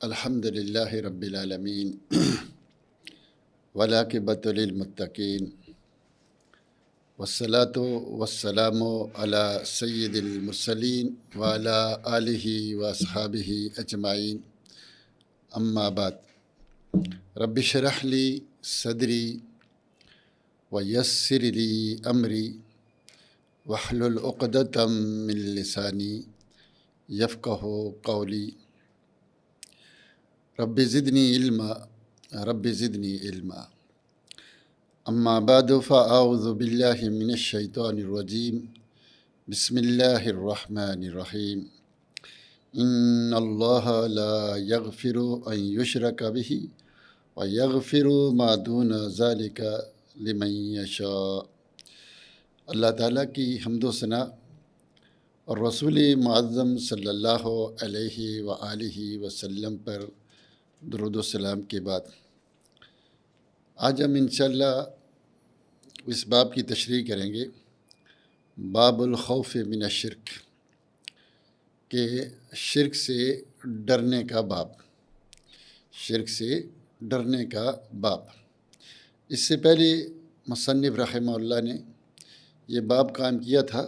الحمد للہ رب العالمین والعاقبۃ للمتقین والصلاۃ والسلام علی سید المرسلین وعلی آلہ واصحابہ اجمعین اما بعد رب اشرح لی صدری ویسر لی امری واحلل عقدۃ من لسانی یفقہوا قولی رب زدنی علما اما بعد فاعوذ باللہ من الشیطان الرجیم بسم اللہ الرحمن الرحیم ان اللہ لا یغفر ان یشرک بہ ویغفر ما دون ذلک لمن یشاء۔ اللہ تعالیٰ کی حمد و ثنا اور رسول معظم صلی اللہ علیہ وآلہ وسلم پر درود و سلام کے بعد آج ہم انشاءاللہ اس باب کی تشریح کریں گے، باب الخوف من الشرک، کہ شرک سے ڈرنے کا باب، شرک سے ڈرنے کا باب۔ اس سے پہلے مصنف رحمہ اللہ نے یہ باب قائم کیا تھا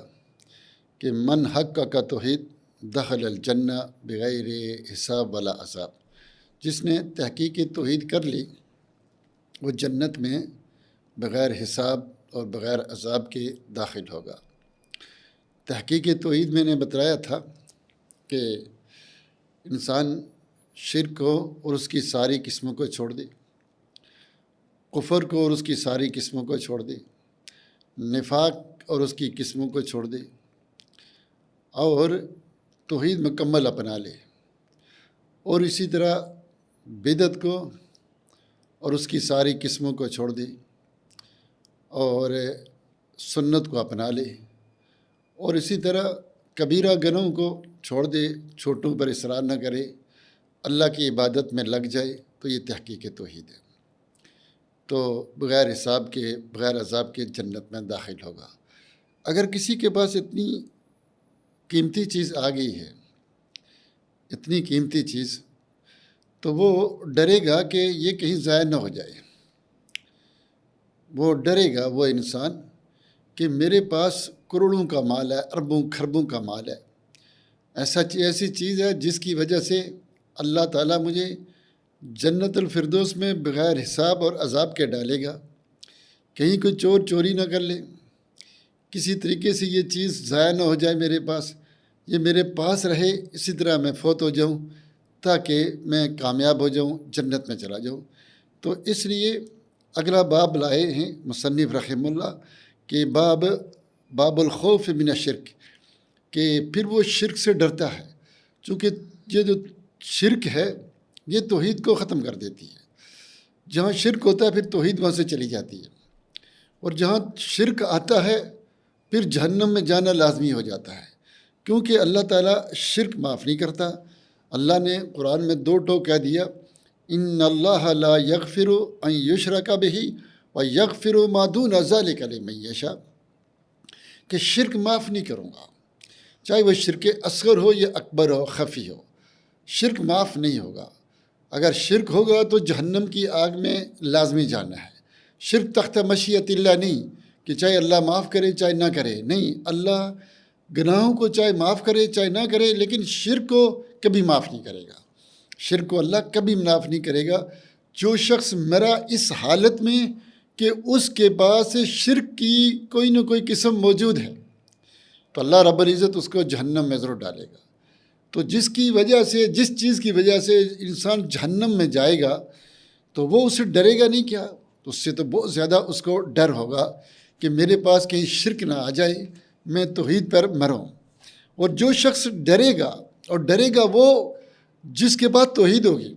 کہ من حقق توحید دخل الجنہ بغیر حساب ولا عذاب، جس نے تحقیق توحید کر لی وہ جنت میں بغیر حساب اور بغیر عذاب کے داخل ہوگا۔ تحقیق توحید میں نے بتایا تھا کہ انسان شرک کو اور اس کی ساری قسموں کو چھوڑ دے، کفر کو اور اس کی ساری قسموں کو چھوڑ دے، نفاق اور اس کی قسموں کو چھوڑ دے اور توحید مکمل اپنا لے، اور اسی طرح بدعت کو اور اس کی ساری قسموں کو چھوڑ دے اور سنت کو اپنا لے، اور اسی طرح کبیرہ گناہوں کو چھوڑ دے، چھوٹوں پر اصرار نہ کرے، اللہ کی عبادت میں لگ جائے، تو یہ تحقیق توحید ہے، تو بغیر حساب کے بغیر عذاب کے جنت میں داخل ہوگا۔ اگر کسی کے پاس اتنی قیمتی چیز آ گئی ہے، اتنی قیمتی چیز، تو وہ ڈرے گا کہ یہ کہیں ضائع نہ ہو جائے، وہ ڈرے گا وہ انسان کہ میرے پاس کروڑوں کا مال ہے، اربوں خربوں کا مال ہے، ایسی چیز ہے جس کی وجہ سے اللہ تعالیٰ مجھے جنت الفردوس میں بغیر حساب اور عذاب کے ڈالے گا، کہیں کوئی چور چوری نہ کر لے، کسی طریقے سے یہ چیز ضائع نہ ہو جائے، میرے پاس یہ میرے پاس رہے، اسی طرح میں فوت ہو جاؤں تاکہ میں کامیاب ہو جاؤں، جنت میں چلا جاؤں۔ تو اس لیے اگلا باب لائے ہیں مصنف رحمہ اللہ کہ باب الخوف من الشرک، کہ پھر وہ شرک سے ڈرتا ہے، چونکہ یہ جو شرک ہے یہ توحید کو ختم کر دیتی ہے۔ جہاں شرک ہوتا ہے پھر توحید وہاں سے چلی جاتی ہے، اور جہاں شرک آتا ہے پھر جہنم میں جانا لازمی ہو جاتا ہے، کیونکہ اللہ تعالیٰ شرک معاف نہیں کرتا۔ اللہ نے قرآن میں 2 ٹوک کہہ دیا، ان اللہ لا یغفر ان یشرک بہ ویغفر ما دون ذلک لمن یشاء، کہ شرک معاف نہیں کروں گا، چاہے وہ شرک اصغر ہو یا اکبر ہو، خفی ہو، شرک معاف نہیں ہوگا۔ اگر شرک ہوگا تو جہنم کی آگ میں لازمی جانا ہے۔ شرک تحت مشیت اللہ نہیں کہ چاہے اللہ معاف کرے چاہے نہ کرے، نہیں، اللہ گناہوں کو چاہے معاف کرے چاہے نہ کرے، لیکن شرک کو کبھی معاف نہیں کرے گا، شرک کو اللہ کبھی معاف نہیں کرے گا۔ جو شخص مرا اس حالت میں کہ اس کے پاس شرک کی کوئی نہ کوئی قسم موجود ہے، تو اللہ رب العزت اس کو جہنم میں ضرور ڈالے گا۔ تو جس چیز کی وجہ سے انسان جہنم میں جائے گا تو وہ اسے ڈرے گا نہیں کیا، تو اس سے تو بہت زیادہ اس کو ڈر ہوگا کہ میرے پاس کہیں شرک نہ آ جائے، میں توحید پر مروں۔ اور جو شخص ڈرے گا وہ جس کے پاس توحید ہوگی،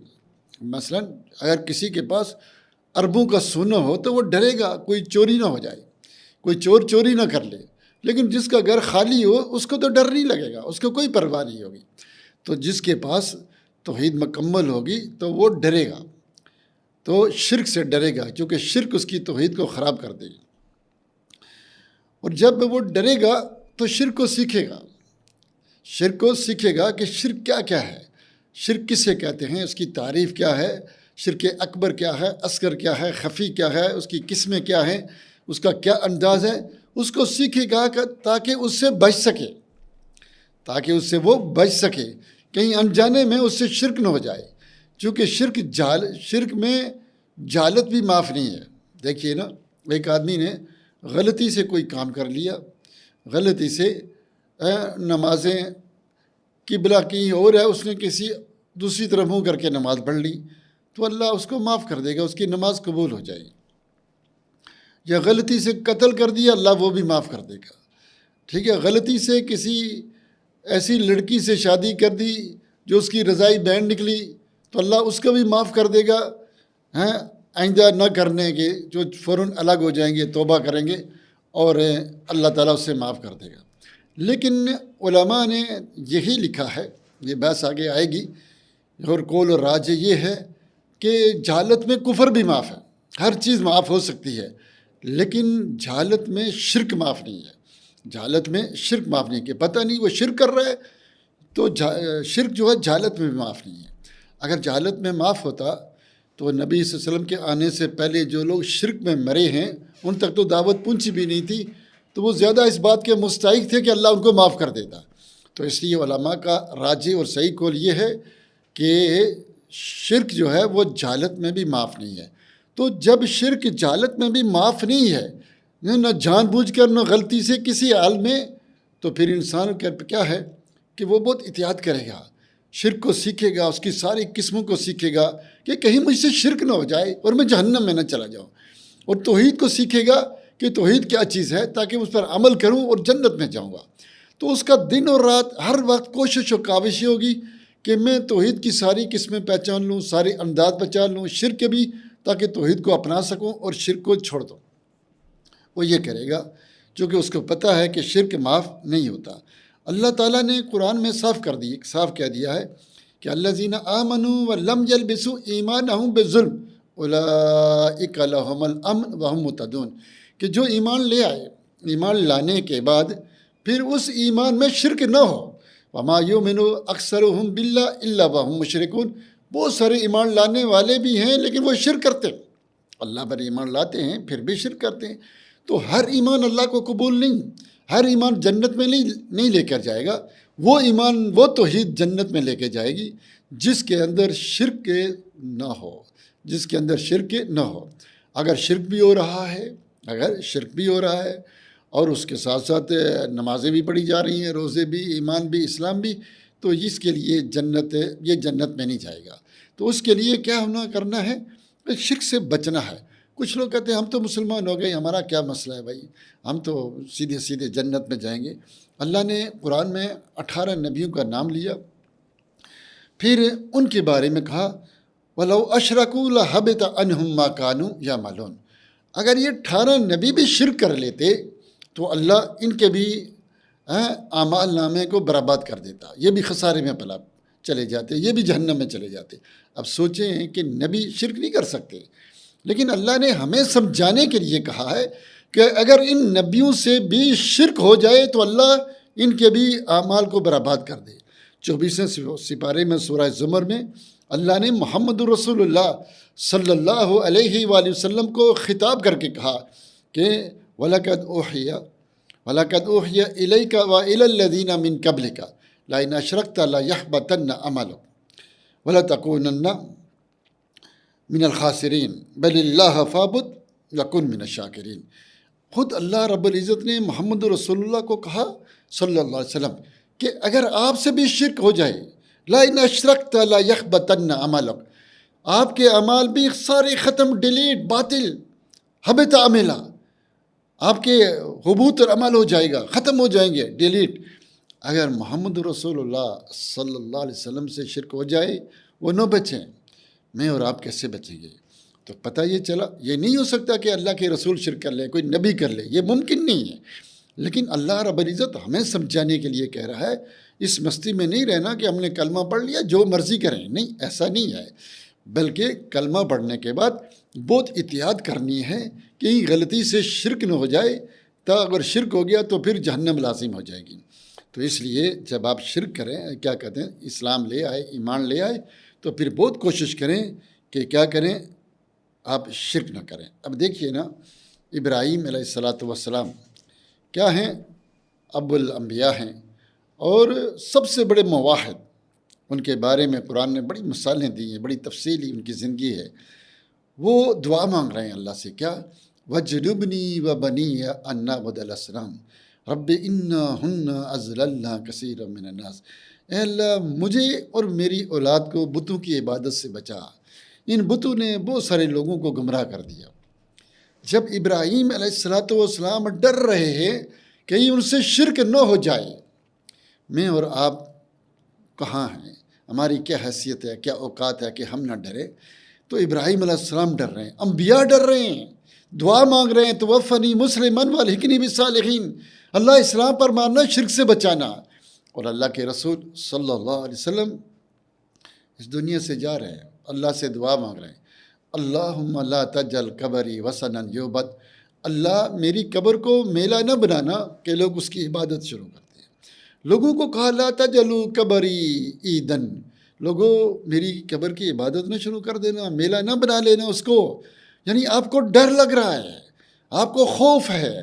مثلا اگر کسی کے پاس اربوں کا سونا ہو تو وہ ڈرے گا کوئی چوری نہ ہو جائے، کوئی چور چوری نہ کر لے، لیکن جس کا گھر خالی ہو اس کو تو ڈر نہیں لگے گا، اس کو کوئی پرواہ نہیں ہوگی۔ تو جس کے پاس توحید مکمل ہوگی تو وہ ڈرے گا، تو شرک سے ڈرے گا، کیونکہ شرک اس کی توحید کو خراب کر دے گی۔ اور جب وہ ڈرے گا تو شرک کو سیکھے گا کہ شرک کیا ہے۔ شرک کسے کہتے ہیں، اس کی تعریف کیا ہے، شرک اکبر کیا ہے، اصغر کیا ہے، خفی کیا ہے، اس کی قسمیں کیا ہیں، اس کا کیا انداز ہے، اس کو سیکھے گا تاکہ اس سے بچ سکے، تاکہ اس سے وہ بچ سکے، کہیں انجانے میں اس سے شرک نہ ہو جائے، چونکہ شرک میں جہالت بھی معاف نہیں ہے۔ دیکھیے نا، ایک آدمی نے غلطی سے کوئی کام کر لیا، غلطی سے نمازیں قبلہ کہیں اور ہے، اس نے کسی دوسری طرف منہ کر کے نماز پڑھ لی، تو اللہ اس کو معاف کر دے گا، اس کی نماز قبول ہو جائے گی۔ یا غلطی سے قتل کر دیا، اللہ وہ بھی معاف کر دے گا، ٹھیک ہے۔ غلطی سے کسی ایسی لڑکی سے شادی کر دی جو اس کی رضائی بین نکلی، تو اللہ اس کو بھی معاف کر دے گا، آئندہ نہ کرنے کے، جو فوراً الگ ہو جائیں گے، توبہ کریں گے، اور اللہ تعالیٰ اس سے معاف کر دے گا۔ لیکن علماء نے یہی لکھا ہے، یہ بحث آگے آئے گی، اور قول اور راج یہ ہے کہ جہالت میں کفر بھی معاف ہے، ہر چیز معاف ہو سکتی ہے، لیکن جہالت میں شرک معاف نہیں ہے۔ جہالت میں شرک معاف نہیں، کہ پتہ نہیں وہ شرک کر رہا ہے، تو شرک جو ہے جہالت میں بھی معاف نہیں ہے۔ اگر جہالت میں معاف ہوتا تو نبی صلی اللہ علیہ وسلم کے آنے سے پہلے جو لوگ شرک میں مرے ہیں ان تک تو دعوت پہنچی بھی نہیں تھی، تو وہ زیادہ اس بات کے مستحق تھے کہ اللہ ان کو معاف کر دیتا۔ تو اس لیے علماء کا راجح اور صحیح قول یہ ہے کہ شرک جو ہے وہ جہالت میں بھی معاف نہیں ہے۔ تو جب شرک جہالت میں بھی معاف نہیں ہے، نہ جان بوجھ کر نہ غلطی سے کسی حال میں، تو پھر انسان کیا ہے کہ وہ بہت احتیاط کرے گا، شرک کو سیکھے گا، اس کی ساری قسموں کو سیکھے گا کہ کہیں مجھ سے شرک نہ ہو جائے اور میں جہنم میں نہ چلا جاؤں، اور توحید کو سیکھے گا کہ توحید کیا چیز ہے تاکہ اس پر عمل کروں اور جنت میں جاؤں گا۔ تو اس کا دن اور رات ہر وقت کوشش و کاوش ہوگی کہ میں توحید کی ساری قسمیں پہچان لوں، سارے انداز پہچان لوں، شرک بھی، تاکہ توحید کو اپنا سکوں اور شرک کو چھوڑ دوں۔ وہ یہ کرے گا چونکہ اس کو پتہ ہے کہ شرک معاف نہیں ہوتا۔ اللہ تعالیٰ نے قرآن میں صاف کہہ دیا ہے کہ الذین آمنوا ولم یلبسوا ایمانہم بظلم اولئک لہم الامن وہم مہتدون، کہ جو ایمان لے آئے، ایمان لانے کے بعد پھر اس ایمان میں شرک نہ ہو، وما یؤمن اکثرهم باللہ الا وہم مشرکون، بہت سارے ایمان لانے والے بھی ہیں لیکن وہ شرک کرتے ہیں، اللہ پر ایمان لاتے ہیں پھر بھی شرک کرتے ہیں۔ تو ہر ایمان اللہ کو قبول نہیں، ہر ایمان جنت میں نہیں لے کر جائے گا۔ وہ ایمان، وہ توحید جنت میں لے کے جائے گی جس کے اندر شرک نہ ہو، جس کے اندر شرک نہ ہو۔ اگر شرک بھی ہو رہا ہے، اور اس کے ساتھ ساتھ نمازیں بھی پڑھی جا رہی ہیں، روزے بھی، ایمان بھی، اسلام بھی، تو اس کے لیے یہ جنت میں نہیں جائے گا۔ تو اس کے لیے کیا کرنا ہے؟ شرک سے بچنا ہے۔ کچھ لوگ کہتے ہیں ہم تو مسلمان ہو گئے، ہمارا کیا مسئلہ ہے بھائی، ہم تو سیدھے جنت میں جائیں گے۔ اللہ نے قرآن میں 18 نبیوں کا نام لیا، پھر ان کے بارے میں کہا وَلَوْ أَشْرَكُوا لَحَبِطَ عَنْهُمْ مَا كَانُوا يَعْمَلُونَ، اگر یہ 18 نبی بھی شرک کر لیتے تو اللہ ان کے بھی اعمال نامے کو برباد کر دیتا، یہ بھی خسارے میں چلے جاتے، یہ بھی جہنم میں چلے جاتے۔ اب سوچیں کہ نبی شرک نہیں کر سکتے، لیکن اللہ نے ہمیں سمجھانے کے لیے کہا ہے کہ اگر ان نبیوں سے بھی شرک ہو جائے تو اللہ ان کے بھی اعمال کو برباد کر دے۔ 24ویں سپارے میں سورہ زمر میں اللہ نے محمد رسول اللہ صلی اللہ علیہ وآلہ وسلم کو خطاب کر کے کہا کہ وَلَقَدْ أُوحِيَ إِلَيْكَ وَإِلَى الَّذِينَ مِن قَبْلِكَ لَئِنْ أَشْرَكْتَ لَيَحْبَطَنَّ عَمَلُكَ وَلَتَكُونَنَّ مِنَ الْخَاسِرِينَ بَلِ اللَّهَ فَاعْبُدْ وَكُن مِنَ الشَّاكِرِينَ۔ خود اللہ رب العزت نے محمد رسول اللہ کو کہا صلی اللہ علیہ وسلم کہ اگر آپ سے بھی شرک ہو جائے، لَئِنْ أَشْرَكْتَ لَيَحْبَطَنَّ عَمَلُكَ، آپ کے اعمال بھی سارے ختم، ڈیلیٹ، باطل، حبط عملہ، آپ کے حبوط اور عمل ہو جائے گا، ختم ہو جائیں گے، ڈیلیٹ۔ اگر محمد رسول اللہ صلی اللہ علیہ وسلم سے شرک ہو جائے، وہ نہ بچیں، میں اور آپ کیسے بچیں گے؟ تو پتہ یہ چلا، یہ نہیں ہو سکتا کہ اللہ کے رسول شرک کر لے، کوئی نبی کر لے، یہ ممکن نہیں ہے۔ لیکن اللہ رب العزت ہمیں سمجھانے کے لیے کہہ رہا ہے، اس مستی میں نہیں رہنا کہ ہم نے کلمہ پڑھ لیا جو مرضی کریں، نہیں، ایسا نہیں ہے، بلکہ کلمہ پڑھنے کے بعد بہت احتیاط کرنی ہے کہ غلطی سے شرک نہ ہو جائے، اگر شرک ہو گیا تو پھر جہنم لازم ہو جائے گی۔ تو اس لیے جب آپ شرک کریں، کیا کہتے ہیں، اسلام لے آئے، ایمان لے آئے، تو پھر بہت کوشش کریں کہ کیا کریں، آپ شرک نہ کریں۔ اب دیکھیے نا، ابراہیم علیہ الصلاۃ والسلام کیا ہیں؟ ابو الانبیاء ہیں، اور سب سے بڑے موحد۔ ان کے بارے میں قرآن نے بڑی مثالیں دی ہیں، بڑی تفصیلی ان کی زندگی ہے۔ وہ دعا مانگ رہے ہیں اللہ سے، کیا؟ وَجْنُبْنِي وَبَنِيَّ أَن نَعْبُدَ الْأَصْنَامَ رَبِّ إِنَّهُنَّ أَضْلَلْنَ كَثِيرًا مِنَ النَّاسِ۔ اے اللہ، مجھے اور میری اولاد کو بتوں کی عبادت سے بچا، ان بتوں نے بہت سارے لوگوں کو گمراہ کر دیا۔ جب ابراہیم علیہ الصلاۃ والسلام ڈر رہے ہیں کہیں ان سے شرک نہ ہو جائے، میں اور آپ کہاں ہیں؟ ہماری کیا حیثیت ہے، کیا اوقات ہے کہ ہم نہ ڈرے؟ تو ابراہیم علیہ السلام ڈر رہے ہیں، انبیاء ڈر رہے ہیں، دعا مانگ رہے ہیں، توفنی مسلمن والحقنی بالصالحین، اللہ اسلام پر ماننا، شرک سے بچانا۔ اور اللہ کے رسول صلی اللہ علیہ وسلم اس دنیا سے جا رہے ہیں، اللہ سے دعا مانگ رہے ہیں، اللہم لا تجعل قبری وثنا یعبد، اللہ میری قبر کو میلہ نہ بنانا کہ لوگ اس کی عبادت شروع کرتے ہیں۔ لوگوں کو کہا لا تجعلوا قبری عیدن، لوگوں میری قبر کی عبادت نہ شروع کر دینا، میلہ نہ بنا لینا اس کو، یعنی آپ کو ڈر لگ رہا ہے، آپ کو خوف ہے۔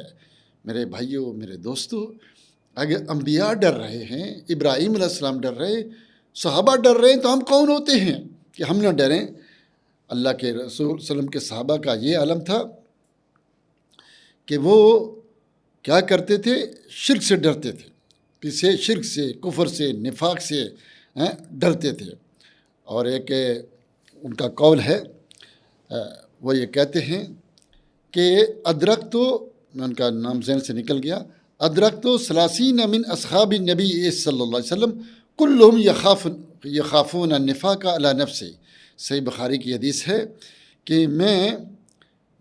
میرے بھائیوں، میرے دوستو، اگر انبیاء ڈر رہے ہیں، ابراہیم علیہ السلام ڈر رہے، صحابہ ڈر رہے ہیں، تو ہم کون ہوتے ہیں کہ ہم نہ ڈریں؟ اللہ کے رسول صلی اللہ علیہ وسلم کے صحابہ کا یہ عالم تھا کہ وہ کیا کرتے تھے؟ شرک سے ڈرتے تھے، کسے؟ شرک سے، کفر سے، نفاق سے ڈرتے تھے۔ اور ایک ان کا قول ہے، وہ یہ کہتے ہیں کہ ادرک تو، ان کا نام ذہن سے نکل گیا، ادرک تو ثلاثین من اصحاب النبی صلی اللہ علیہ وسلم کلہم یخافون النفاق علی نفسہ۔ صحیح بخاری کی حدیث ہے کہ میں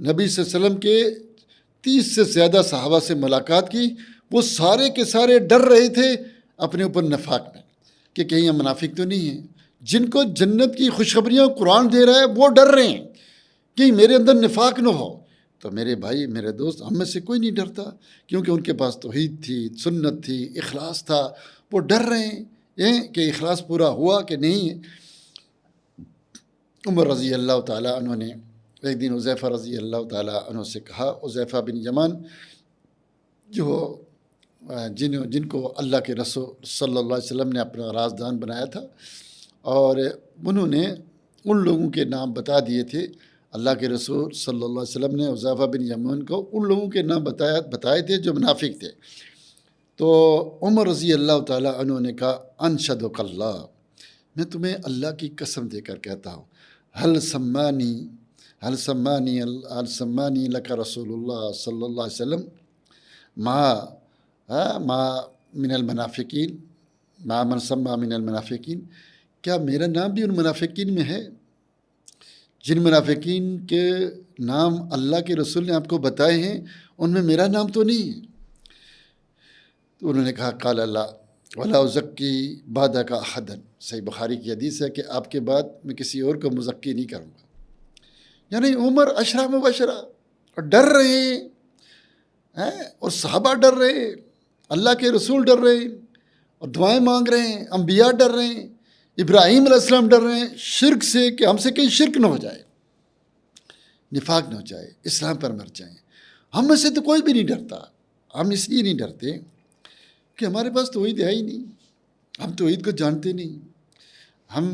نبی صلی اللہ علیہ وسلم کے 30 سے زیادہ صحابہ سے ملاقات کی، وہ سارے کے سارے ڈر رہے تھے اپنے اوپر نفاق میں کہ کہیں ہم منافق تو نہیں ہیں۔ جن کو جنت کی خوشخبریاں قرآن دے رہا ہے وہ ڈر رہے ہیں کہ میرے اندر نفاق نہ ہو۔ تو میرے بھائی، میرے دوست، ہم میں سے کوئی نہیں ڈرتا، کیونکہ ان کے پاس توحید تھی، سنت تھی، اخلاص تھا۔ وہ ڈر رہے ہیں کہ اخلاص پورا ہوا کہ نہیں۔ عمر رضی اللہ تعالیٰ عنہ نے ایک دن حذیفہ رضی اللہ تعالیٰ عنہ سے کہا، حذیفہ بن یمان جو جن کو اللہ کے رسول صلی اللہ علیہ وسلم نے اپنا رازدان بنایا تھا، اور انہوں نے ان لوگوں کے نام بتا دیے تھے، اللہ کے رسول صلی اللہ علیہ وسلم نے حذیفہ بن یمان کو ان لوگوں کے نام بتائے تھے جو منافق تھے۔ تو عمر رضی اللہ تعالیٰ عنہ نے کہا، انشدک اللہ، میں تمہیں اللہ کی قسم دے کر کہتا ہوں، حل سمانی لک رسول اللہ صلی اللہ علیہ وسلم ما من المنافقین، ما من سما من المنافقین، کیا میرا نام بھی ان منافقین میں ہے؟ جن منافقین کے نام اللہ کے رسول نے آپ کو بتائے ہیں ان میں میرا نام تو نہیں ہے۔ تو انہوں نے کہا، قال اللہ ولا ازکی بعدک احدا، صحیح بخاری کی حدیث ہے کہ آپ کے بعد میں کسی اور کو مزکی نہیں کروں گا۔ یعنی عمر عشرہ مبشرہ، اور ڈر رہے ہیں، اور صحابہ ڈر رہے ہیں، اللہ کے رسول ڈر رہے ہیں، اور دعائیں مانگ رہے ہیں، انبیاء ڈر رہے ہیں، ابراہیم علیہ السلام ڈر رہے ہیں شرک سے، کہ ہم سے کہیں شرک نہ ہو جائے، نفاق نہ ہو جائے، اسلام پر مر جائیں۔ ہم میں سے تو کوئی بھی نہیں ڈرتا۔ ہم اس لیے نہیں ڈرتے کہ ہمارے پاس توحید ہے ہی نہیں، ہم توحید کو جانتے نہیں، ہم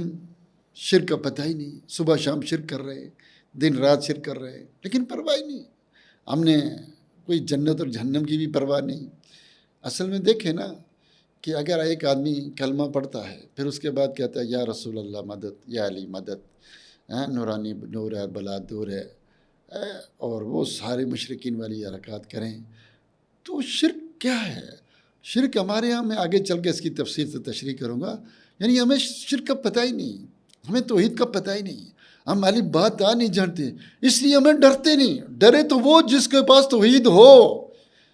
شرک کا پتہ ہی نہیں، صبح شام شرک کر رہے، دن رات شرک کر رہے، لیکن پرواہ ہی نہیں، ہم نے کوئی جنت اور جہنم کی بھی پرواہ نہیں۔ اصل میں دیکھیں نا کہ اگر ایک آدمی کلمہ پڑھتا ہے، پھر اس کے بعد کہتا ہے یا رسول اللہ مدد، یا علی مدد، نورانی نور ہے، بلا دور ہے، اور وہ سارے مشرکین والی حرکات کریں، تو شرک کیا ہے؟ شرک ہمارے یہاں، میں آگے چل کے اس کی تفصیل سے تشریح کروں گا، یعنی ہمیں شرک کا پتہ ہی نہیں، ہمیں توحید کا پتہ ہی نہیں، ہم علی بات نہیں جانتے، اس لیے ہمیں ڈرتے نہیں۔ ڈرے تو وہ جس کے پاس توحید ہو،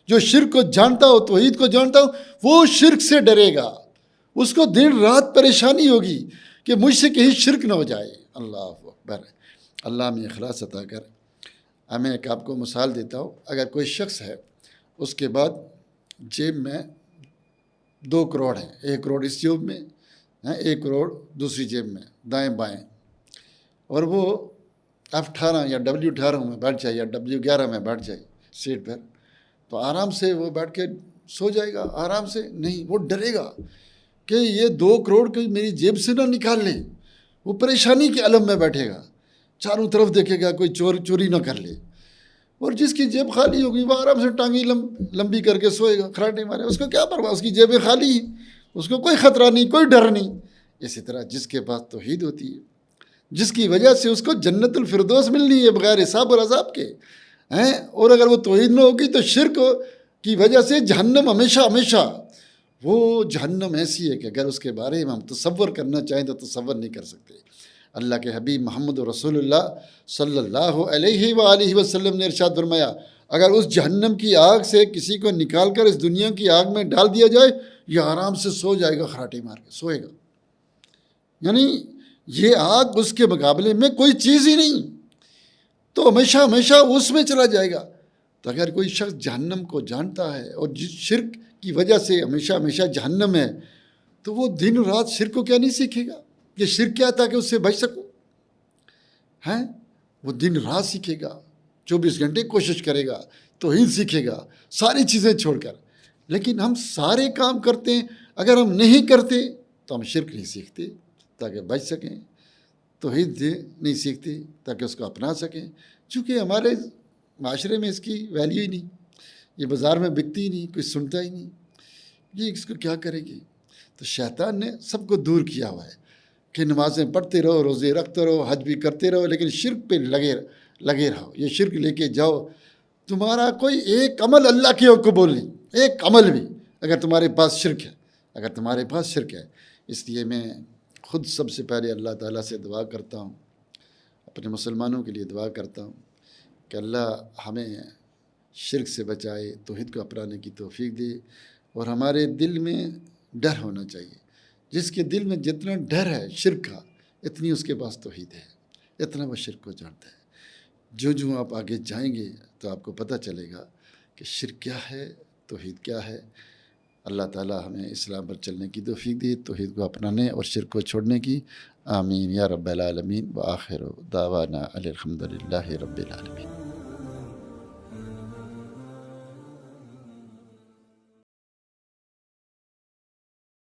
جو شرک کو جانتا ہو، توحید کو جانتا ہو، وہ شرک سے ڈرے گا، اس کو دن رات پریشانی ہوگی کہ مجھ سے کہیں شرک نہ ہو جائے۔ اللہ اکبر، اللہ میں اخلاص عطا کر۔ میں ایک آپ کو مثال دیتا ہوں، اگر کوئی شخص ہے، اس کے بعد جیب میں 2 کروڑ ہیں، 1 کروڑ اس جیب میں ہیں، 1 کروڑ دوسری جیب میں دائیں بائیں، اور وہ F18 یا W18 میں بیٹھ جائے یا W11 میں بیٹھ جائے سیٹ پر، تو آرام سے وہ بیٹھ کے سو جائے گا آرام سے؟ نہیں، وہ ڈرے گا کہ یہ 2 کروڑ کوئی میری جیب سے نہ نکال لے، وہ پریشانی کے عالم میں بیٹھے گا، چاروں طرف دیکھے گا کوئی چوری نہ کر لے۔ اور جس کی جیب خالی ہوگی وہ آرام سے ٹانگی لمبی کر کے سوئے گا، کھراٹے مارے، اس کو کیا پرواہ، اس کی جیبیں خالی ہیں، اس کو کوئی خطرہ نہیں، کوئی ڈر نہیں۔ اسی طرح جس کے پاس توحید ہوتی ہے، جس کی وجہ سے اس کو جنت الفردوس ملنی ہے بغیر حساب اور عذاب کے ہیں، اور اگر وہ توحید نہ ہوگی تو شرک کی وجہ سے جہنم ہمیشہ ہمیشہ، وہ جہنم ایسی ہے کہ اگر اس کے بارے میں ہم تصور کرنا چاہیں تو تصور نہیں کر سکتے۔ اللہ کے حبیب محمد رسول اللہ صلی اللہ علیہ وآلہ وسلم نے ارشاد فرمایا، اگر اس جہنم کی آگ سے کسی کو نکال کر اس دنیا کی آگ میں ڈال دیا جائے، یہ آرام سے سو جائے گا، خراٹے مار کے سوئے گا، یعنی یہ آگ اس کے مقابلے میں کوئی چیز ہی نہیں، تو ہمیشہ ہمیشہ اس میں چلا جائے گا۔ تو اگر کوئی شخص جہنم کو جانتا ہے اور جس شرک کی وجہ سے ہمیشہ ہمیشہ جہنم ہے، تو وہ دن رات شرک کو کیا نہیں سیکھے گا؟ یہ شرک کیا تھا کہ اس سے بچ سکوں ہیں؟ وہ دن رات سیکھے گا، 24 گھنٹے کوشش کرے گا، توحید سیکھے گا، ساری چیزیں چھوڑ کر۔ لیکن ہم سارے کام کرتے ہیں، اگر ہم نہیں کرتے تو ہم شرک نہیں سیکھتے تاکہ بچ سکیں، توحید نہیں سیکھتے تاکہ اس کو اپنا سکیں، چونکہ ہمارے معاشرے میں اس کی ویلیو ہی نہیں، یہ بازار میں بکتی ہی نہیں، کوئی سنتا ہی نہیں، یہ اس کو کیا کرے گی؟ تو شیطان نے سب کو دور کیا ہوا ہے کہ نمازیں پڑھتے رہو، روزے رکھتے رہو، حج بھی کرتے رہو، لیکن شرک پہ لگے رہو، یہ شرک لے کے جاؤ، تمہارا کوئی ایک عمل اللہ کے قبول نہیں، ایک عمل بھی، اگر تمہارے پاس شرک ہے، اگر تمہارے پاس شرک ہے۔ اس لیے میں خود سب سے پہلے اللہ تعالیٰ سے دعا کرتا ہوں، اپنے مسلمانوں کے لیے دعا کرتا ہوں کہ اللہ ہمیں شرک سے بچائے، توحید کو اپنانے کی توفیق دے، اور ہمارے دل میں ڈر ہونا چاہیے۔ جس کے دل میں جتنا ڈر ہے شرک کا، اتنی اس کے پاس توحید ہے، اتنا وہ شرک کو جانتا ہے۔ جو آپ آگے جائیں گے تو آپ کو پتہ چلے گا کہ شرک کیا ہے، توحید کیا ہے۔ اللہ تعالیٰ ہمیں اسلام پر چلنے کی توفیق دے، توحید کو اپنانے اور شرک کو چھوڑنے کی۔ آمین یا رب العالمین۔ وآخر دعوانا الحمدللہ رب العالمین۔